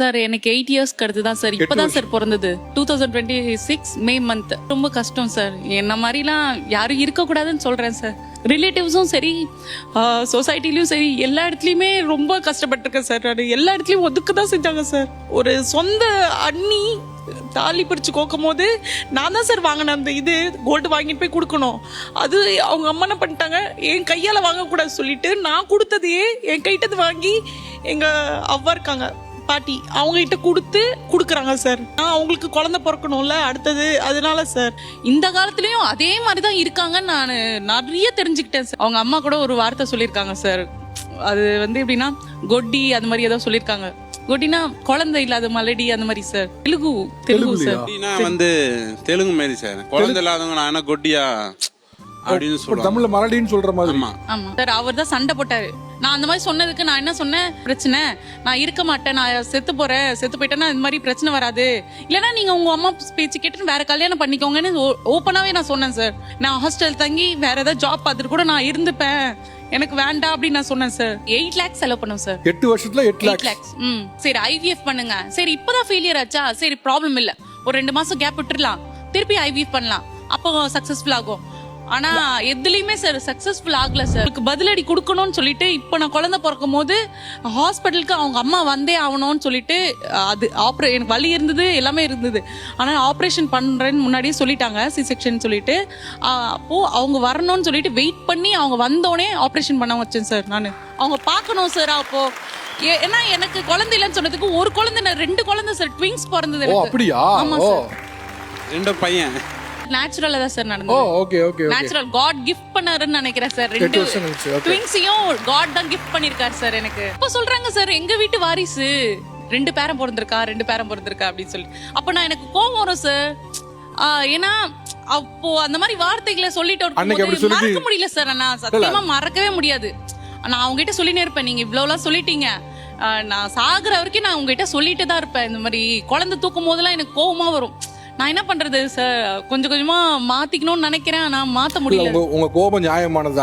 Sir எனக்கு 8 இயர்ஸ்க்கு அடுத்து தான் சார் இப்பதான் சார் பிறந்தது 2026 மே மந்த். ரொம்ப கஷ்டம் சார். என்ன மாதிரிலாம் யாரும் இருக்கக்கூடாதுன்னு சொல்றேன் சார். ரிலேட்டிவ்ஸும் சரி, சொசைட்டிலையும் சரி, எல்லா இடத்துலையுமே ரொம்ப கஷ்டப்பட்டிருக்கேன் சார். நான் எல்லா இடத்துலையும் ஒதுக்க தான் செஞ்சாங்க சார். ஒரு சொந்த அண்ணி தாலி பிடிச்சு கோக்கும் போது நான் தான் சார் வாங்கினேன் அந்த இது கோல்டு வாங்கிட்டு போய் கொடுக்கணும். அது அவங்க அம்மா என்ன பண்ணிட்டாங்க, என் கையால் வாங்கக்கூடாது சொல்லிட்டு நான் கொடுத்ததையே என் கைட்டது வாங்கி எங்கள் அவ்வா இருக்காங்க பாட்டி அவங்க கிட்ட கொடுக்குறாங்க சார். நான் அவங்களுக்கு குழந்தை பிறக்கணும்ல அடுத்தது, அதனால சார் இந்த காலத்துலயும் அதே மாதிரி தான் இருக்காங்கன்னு நான் நிறைய தெரிஞ்சுக்கிட்டேன் சார். அவங்க அம்மா கூட ஒரு வார்த்தை சொல்லியிருக்காங்க சார். அது வந்து எப்படின்னா கொட்டி அது மாதிரி ஏதோ சொல்லியிருக்காங்க. கொட்டினா குழந்தை இல்லாத மலடி அந்த மாதிரி சார். தெலுங்கு சார். வந்து தெலுங்கு மாதிரி சார். குழந்தை இல்லாதவங்க நான் கொட்டியா அப்படின்னு சொல்லுவாங்க. தமிழ்ல மலடின்னு சொல்ற மாதிரி. ஆமா சார். அவர் தான் சண்டை போட்டாரு. நான் அந்த மாதிரி சொன்னதுக்கு நான் என்ன சொன்னேன், பிரச்சனை நான் இருக்க மாட்டேன், நான் செத்து போயிட்டேன்னா இந்த மாதிரி பிரச்சனை வராது, இல்லைன்னா நீங்க உங்க அம்மா பேச்சு கேட்டு வேற கல்யாணம் பண்ணிக்கோங்கன்னு ஓப்பனாவே நான் சொன்னேன் சார். நான் ஹாஸ்டல் தங்கி வேற ஏதாவது ஜாப் பார்த்துட்டு கூட நான் இருந்துப்பேன், எனக்கு வேண்டாம் அப்படின்னு நான் சொன்னேன் சார். 8 lakhs செலவு பண்ணோம் சார். 8 வருஷத்துல 8 lakhs. சரி IVF பண்ணுங்க. சரி இப்பதான் ஃபெயிலியர் ஆச்சா, சரி ப்ராப்ளம் இல்ல, ஒரு 2 மாசம் கேப் விட்டுறலாம், திருப்பி IVF பண்ணலாம், அப்போ சக்சஸ்ஃபுல் ஆகும். ஆனா எதுலயுமே சார் சக்சஸ்ஃபுல் ஆகல சார். பதிலடி கொடுக்கணும்னு சொல்லிட்டு இப்ப நான் குழந்தை பிறக்கும் போது ஹாஸ்பிட்டலுக்கு அவங்க அம்மா வந்தே ஆகணும்னு சொல்லிட்டு அது எனக்கு வலி இருந்தது, எல்லாமே இருந்தது. ஆனா ஆப்ரேஷன் பண்றேன்னு முன்னாடியே சொல்லிட்டாங்க, சி செக்ஷன் சொல்லிட்டு. அப்போ அவங்க வரணும்னு சொல்லிட்டு வெயிட் பண்ணி அவங்க வந்தோடனே ஆப்ரேஷன் பண்ண வச்சேன் சார். நான் அவங்க பார்க்கணும் சார். அப்போ ஏன்னா எனக்கு குழந்தை இல்லைன்னு சொன்னதுக்கு ஒரு குழந்தை 2 குழந்தை சார், ட்விங்ஸ் பிறந்தது. அப்படியா? ஆமா சார். 2 பையன். நேச்சுரலா தான் சார் நடந்தது. Okay okay okay. Natural god gift பண்ணாருன்னு நினைக்கிறேன் சார். 2 ட்விங்ஸையும் காட் தான் கிஃப்ட் பண்ணிருக்காரு சார் எனக்கு. அப்ப சொல்றாங்க சார் எங்க வீட்டு வாரிசு 2 பேரம் பிறந்திருக்கா அப்படின்னு சொல்லி. அப்ப நான் எனக்கு கோவம் வரும் சார். ஏன்னா அப்போ அந்த மாதிரி வார்த்தைகளை சொல்லிட்டு மறக்க முடியல சார். நான் சத்தியமா மறக்கவே முடியாது. நான் அவங்க கிட்ட சொல்லினே இருப்பேன், நீங்க இவ்வளவுலாம் சொல்லிட்டீங்க, நான் சாகுற வரைக்கும் நான் உங்ககிட்ட சொல்லிட்டு தான் இருப்பேன். இந்த மாதிரி குழந்தை தூக்கும் போதெல்லாம் எனக்கு கோவமா வரும். நான் என்ன பண்றது சார், கொஞ்சம் கொஞ்சமா மாத்திக்கணும்னு நினைக்கிறேன், ஆனா மாத்த முடியல. உங்க கோபம் நியாயமானது.